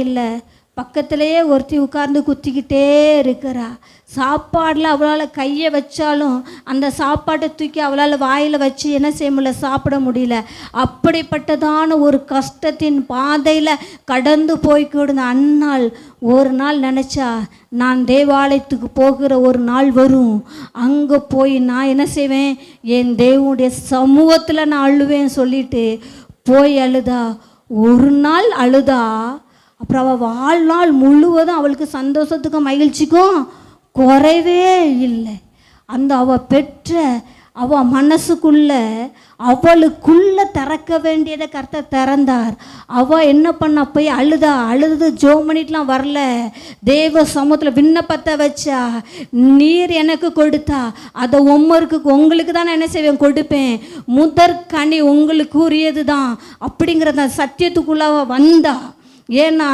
இல்லை, பக்கத்திலேயே ஒருத்தி உட்கார்ந்து குத்திக்கிட்டே இருக்கிறா. சாப்பாடில் அவளால் கையை வச்சாலும் அந்த சாப்பாட்டை தூக்கி அவளால் வாயில் வச்சு என்ன செய்ய முடியல, சாப்பிட முடியல. அப்படிப்பட்டதான ஒரு கஷ்டத்தின் பாதையில் கடந்து போய்க்கிடுந்த அன்னாள் ஒரு நாள் நினச்சா, நான் தேவாலயத்துக்கு போகிற ஒரு நாள் வரும், அங்கே போய் நான் என்ன செய்வேன், என் தேவனுடைய சமூகத்தில் நான் அழுவேன் சொல்லிட்டு போய் அழுதா. ஒரு நாள் அழுதா, அப்புறம் அவள் வாழ்நாள் முழுவதும் அவளுக்கு சந்தோஷத்துக்கும் மகிழ்ச்சிக்கும் குறைவே இல்லை. அந்த அவள் பெற்ற அவள் மனசுக்குள்ள அவளுக்குள்ளே திறக்க வேண்டியதை கர்த்தர் திறந்தார். அவள் என்ன பண்ண, போய் அழுது ஜோம் பண்ணிட்டுலாம் வரல, தேவ சமூகத்தில் விண்ணப்பத்தை வச்சா. நீர் எனக்கு கொடுத்தா அதை உங்களுக்கு தான் நான் என்ன செய்வேன், கொடுப்பேன். முதற்கனி உங்களுக்கு உரியது தான் அப்படிங்கிற சத்தியத்துக்குள்ள வந்தா. ஏன்னா